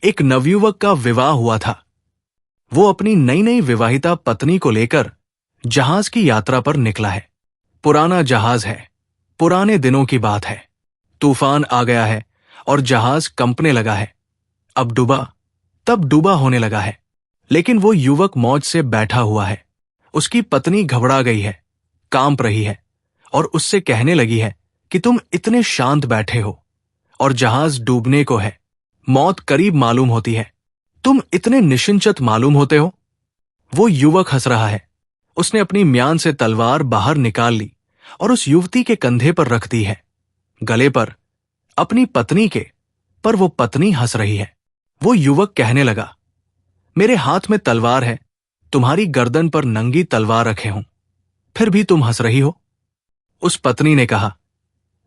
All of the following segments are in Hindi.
एक नवयुवक का विवाह हुआ था। वो अपनी नई नई विवाहिता पत्नी को लेकर जहाज की यात्रा पर निकला है। पुराना जहाज है, पुराने दिनों की बात है। तूफान आ गया है और जहाज कंपने लगा है। अब डूबा, तब डूबा होने लगा है। लेकिन वो युवक मौज से बैठा हुआ है। उसकी पत्नी घबरा गई है, कांप रही है और उससे कहने लगी है कि तुम इतने शांत बैठे हो और जहाज डूबने को है, मौत करीब मालूम होती है, तुम इतने निश्चिंत मालूम होते हो। वो युवक हंस रहा है। उसने अपनी म्यान से तलवार बाहर निकाल ली और उस युवती के कंधे पर रख दी है, गले पर, अपनी पत्नी के। पर वो पत्नी हंस रही है। वो युवक कहने लगा, मेरे हाथ में तलवार है, तुम्हारी गर्दन पर नंगी तलवार रखे हूं, फिर भी तुम हंस रही हो। उस पत्नी ने कहा,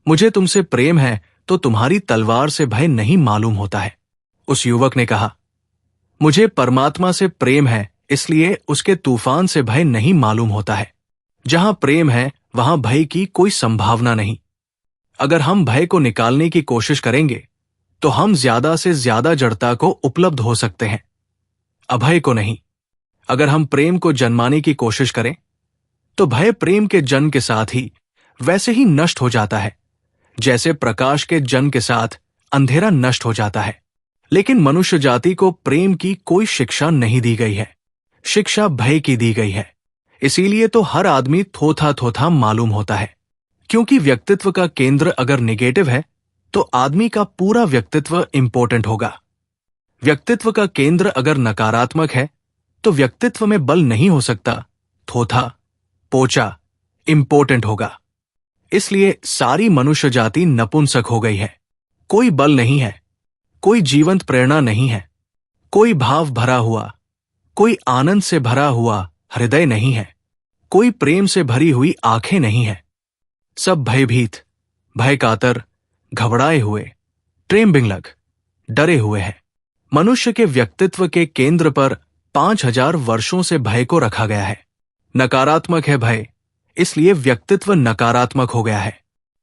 मुझे तुमसे प्रेम है तो तुम्हारी तलवार से भय नहीं मालूम होता है। उस युवक ने कहा, मुझे परमात्मा से प्रेम है, इसलिए उसके तूफान से भय नहीं मालूम होता है। जहां प्रेम है वहां भय की कोई संभावना नहीं। अगर हम भय को निकालने की कोशिश करेंगे तो हम ज्यादा से ज्यादा जड़ता को उपलब्ध हो सकते हैं, अभय को नहीं। अगर हम प्रेम को जन्माने की कोशिश करें तो भय प्रेम के जन्म के साथ ही वैसे ही नष्ट हो जाता है, जैसे प्रकाश के जन्म के साथ अंधेरा नष्ट हो जाता है। लेकिन मनुष्य जाति को प्रेम की कोई शिक्षा नहीं दी गई है, शिक्षा भय की दी गई है। इसीलिए तो हर आदमी थोथा थोथा मालूम होता है। क्योंकि व्यक्तित्व का केंद्र अगर नेगेटिव है तो आदमी का पूरा व्यक्तित्व इंपॉर्टेंट होगा। व्यक्तित्व का केंद्र अगर नकारात्मक है तो व्यक्तित्व में बल नहीं हो सकता, थोथा, पोचा, इंपॉर्टेंट होगा। इसलिए सारी मनुष्य जाति नपुंसक हो गई है। कोई बल नहीं है, कोई जीवंत प्रेरणा नहीं है, कोई भाव भरा हुआ, कोई आनंद से भरा हुआ हृदय नहीं है, कोई प्रेम से भरी हुई आंखें नहीं है। सब भयभीत, भय कातर, घबराए हुए, ट्रेम्बिंग लग, डरे हुए हैं। मनुष्य के व्यक्तित्व के केंद्र पर 5000 वर्षों से भय को रखा गया है। नकारात्मक है भय, इसलिए व्यक्तित्व नकारात्मक हो गया है।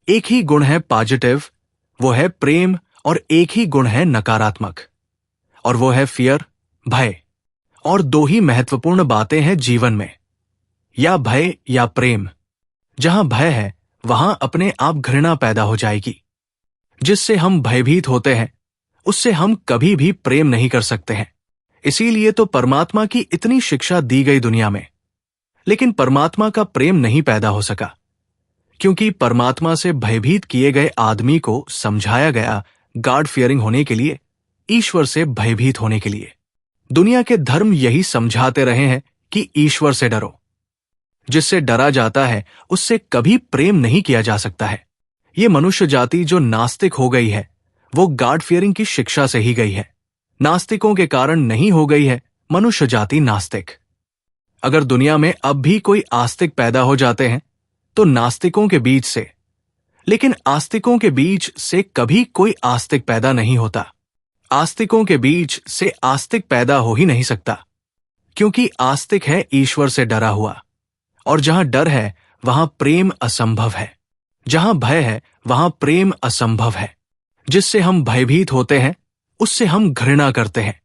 एक ही गुण है पॉजिटिव, वो है प्रेम, और एक ही गुण है नकारात्मक, और वो है फियर, भय। और दो ही महत्वपूर्ण बातें हैं जीवन में, या भय या प्रेम। जहां भय है वहां अपने आप घृणा पैदा हो जाएगी। जिससे हम भयभीत होते हैं उससे हम कभी भी प्रेम नहीं कर सकते हैं। इसीलिए तो परमात्मा की इतनी शिक्षा दी गई दुनिया में, लेकिन परमात्मा का प्रेम नहीं पैदा हो सका, क्योंकि परमात्मा से भयभीत किए गए आदमी को समझाया गया गॉड फियरिंग होने के लिए, ईश्वर से भयभीत होने के लिए। दुनिया के धर्म यही समझाते रहे हैं कि ईश्वर से डरो। जिससे डरा जाता है उससे कभी प्रेम नहीं किया जा सकता है। ये मनुष्य जाति जो नास्तिक हो गई है वो गॉड फियरिंग की शिक्षा से ही गई है। नास्तिकों के कारण नहीं हो गई है मनुष्य जाति नास्तिक। अगर दुनिया में अब भी कोई आस्तिक पैदा हो जाते हैं तो नास्तिकों के बीच से, लेकिन आस्तिकों के बीच से कभी कोई आस्तिक पैदा नहीं होता। आस्तिकों के बीच से आस्तिक पैदा हो ही नहीं सकता, क्योंकि आस्तिक है ईश्वर से डरा हुआ, और जहां डर है वहां प्रेम असंभव है। जहां भय है वहां प्रेम असंभव है। जिससे हम भयभीत होते हैं उससे हम घृणा करते हैं,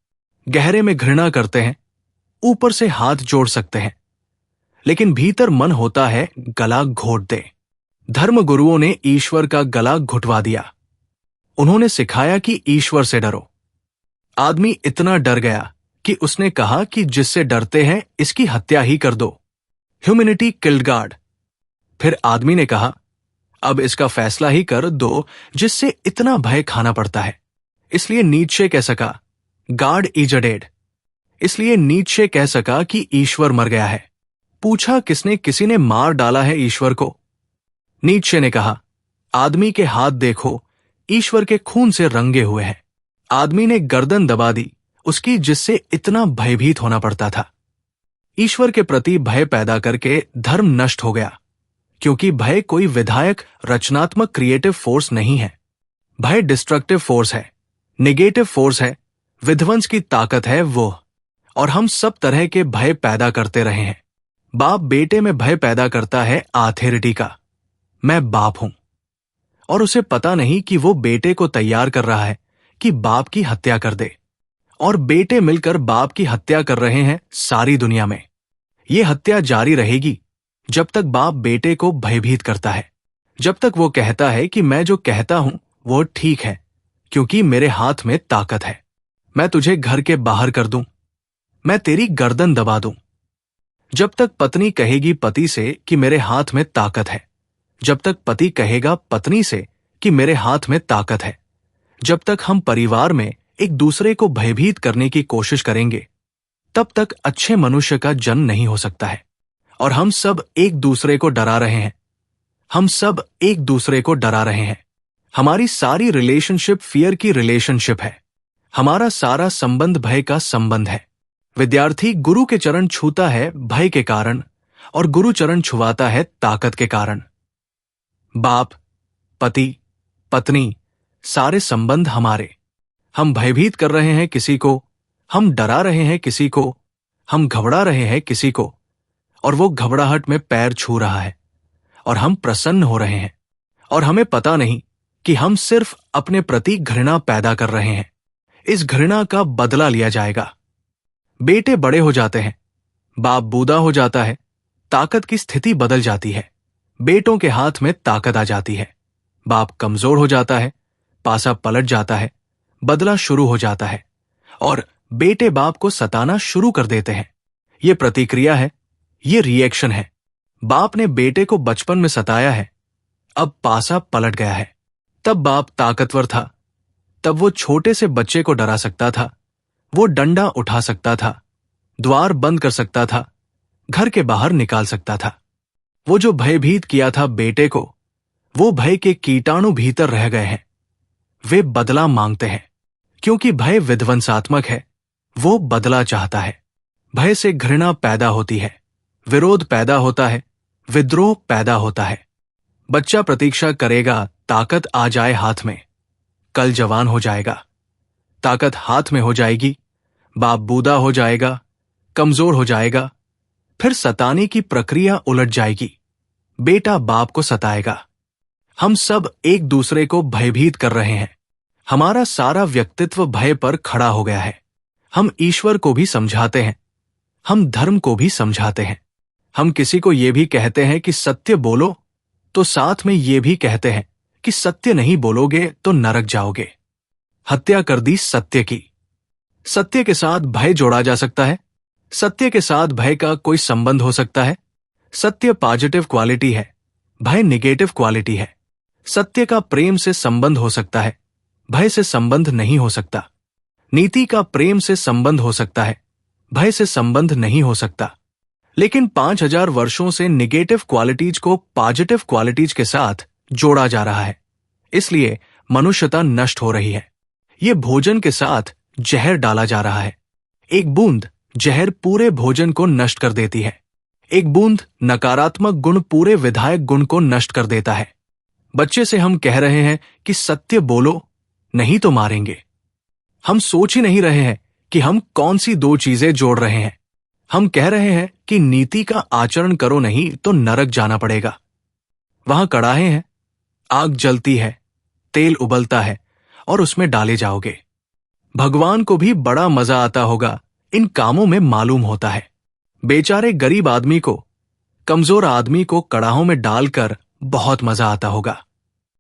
गहरे में घृणा करते हैं, ऊपर से हाथ जोड़ सकते हैं, लेकिन भीतर मन होता है गला घोट दे। धर्म गुरुओं ने ईश्वर का गला घुटवा दिया। उन्होंने सिखाया कि ईश्वर से डरो। आदमी इतना डर गया कि उसने कहा कि जिससे डरते हैं इसकी हत्या ही कर दो। Humanity killed God. फिर आदमी ने कहा, अब इसका फैसला ही कर दो जिससे इतना भय खाना पड़ता है। इसलिए नीत्शे कह सका, गॉड इज अ डेड। इसलिए नीत्शे कह सका कि ईश्वर मर गया है। पूछा किसने? किसी ने मार डाला है ईश्वर को। नीत्शे ने कहा, आदमी के हाथ देखो, ईश्वर के खून से रंगे हुए हैं। आदमी ने गर्दन दबा दी उसकी, जिससे इतना भयभीत होना पड़ता था। ईश्वर के प्रति भय पैदा करके धर्म नष्ट हो गया, क्योंकि भय कोई विधायक, रचनात्मक, क्रिएटिव फोर्स नहीं है। भय डिस्ट्रक्टिव फोर्स है, नेगेटिव फोर्स है, विध्वंस की ताकत है वो। और हम सब तरह के भय पैदा करते रहे हैं। बाप बेटे में भय पैदा करता है ऑथोरिटी का, मैं बाप हूं, और उसे पता नहीं कि वो बेटे को तैयार कर रहा है कि बाप की हत्या कर दे। और बेटे मिलकर बाप की हत्या कर रहे हैं सारी दुनिया में। ये हत्या जारी रहेगी जब तक बाप बेटे को भयभीत करता है, जब तक वो कहता है कि मैं जो कहता हूं वो ठीक है क्योंकि मेरे हाथ में ताकत है। मैं तुझे घर के बाहर कर दूं, मैं तेरी गर्दन दबा दूं। जब तक पत्नी कहेगी पति से कि मेरे हाथ में ताकत है, जब तक पति कहेगा पत्नी से कि मेरे हाथ में ताकत है, जब तक हम परिवार में एक दूसरे को भयभीत करने की कोशिश करेंगे, तब तक अच्छे मनुष्य का जन्म नहीं हो सकता है। और हम सब एक दूसरे को डरा रहे हैं, हम सब एक दूसरे को डरा रहे हैं। हमारी सारी रिलेशनशिप फियर की रिलेशनशिप है। हमारा सारा संबंध भय का संबंध है। विद्यार्थी गुरु के चरण छूता है भय के कारण और गुरु चरण छुवाता है ताकत के कारण। बाप, पति, पत्नी, सारे संबंध हमारे। हम भयभीत कर रहे हैं किसी को, हम डरा रहे हैं किसी को, हम घबरा रहे हैं किसी को, और वो घबराहट में पैर छू रहा है और हम प्रसन्न हो रहे हैं और हमें पता नहीं कि हम सिर्फ अपने प्रति घृणा पैदा कर रहे हैं। इस घृणा का बदला लिया जाएगा। बेटे बड़े हो जाते हैं, बाप बूढ़ा हो जाता है, ताकत की स्थिति बदल जाती है। बेटों के हाथ में ताकत आ जाती है। बाप कमजोर हो जाता है, पासा पलट जाता है, बदला शुरू हो जाता है और बेटे बाप को सताना शुरू कर देते हैं। ये प्रतिक्रिया है, ये रिएक्शन है। बाप ने बेटे को बचपन में सताया है, अब पासा पलट गया है। तब बाप ताकतवर था, तब वो छोटे से बच्चे को डरा सकता था, वो डंडा उठा सकता था, द्वार बंद कर सकता था, घर के बाहर निकाल सकता था। वो जो भयभीत किया था बेटे को, वो भय के कीटाणु भीतर रह गए हैं। वे बदला मांगते हैं क्योंकि भय विध्वंसात्मक है। वो बदला चाहता है। भय से घृणा पैदा होती है, विरोध पैदा होता है, विद्रोह पैदा होता है। बच्चा प्रतीक्षा करेगा ताकत आ जाए हाथ में, कल जवान हो जाएगा। ताकत हाथ में हो जाएगी, बाप बूढ़ा हो जाएगा, कमजोर हो जाएगा, फिर सताने की प्रक्रिया उलट जाएगी। बेटा बाप को सताएगा। हम सब एक दूसरे को भयभीत कर रहे हैं। हमारा सारा व्यक्तित्व भय पर खड़ा हो गया है। हम ईश्वर को भी समझाते हैं, हम धर्म को भी समझाते हैं। हम किसी को यह भी कहते हैं कि सत्य बोलो, तो साथ में यह भी कहते हैं कि सत्य नहीं बोलोगे तो नरक जाओगे। हत्या कर दी सत्य की। सत्य के साथ भय जोड़ा जा सकता है? सत्य के साथ भय का कोई संबंध हो सकता है? सत्य पॉजिटिव क्वालिटी है, भय निगेटिव क्वालिटी है। सत्य का प्रेम से संबंध हो सकता है, भय से संबंध नहीं हो सकता। नीति का प्रेम से संबंध हो सकता है, भय से संबंध नहीं हो सकता। लेकिन 5000 वर्षों से निगेटिव क्वालिटीज को पॉजिटिव क्वालिटीज के साथ जोड़ा जा रहा है, इसलिए मनुष्यता नष्ट हो रही है। ये भोजन के साथ जहर डाला जा रहा है। एक बूंद जहर पूरे भोजन को नष्ट कर देती है। एक बूंद नकारात्मक गुण पूरे विधायक गुण को नष्ट कर देता है। बच्चे से हम कह रहे हैं कि सत्य बोलो, नहीं तो मारेंगे। हम सोच ही नहीं रहे हैं कि हम कौन सी दो चीजें जोड़ रहे हैं। हम कह रहे हैं कि नीति का आचरण करो, नहीं तो नरक जाना पड़ेगा। वहां कड़ाहे हैं, आग जलती है, तेल उबलता है और उसमें डाले जाओगे। भगवान को भी बड़ा मजा आता होगा इन कामों में, मालूम होता है। बेचारे गरीब आदमी को, कमजोर आदमी को कड़ाहों में डालकर बहुत मजा आता होगा।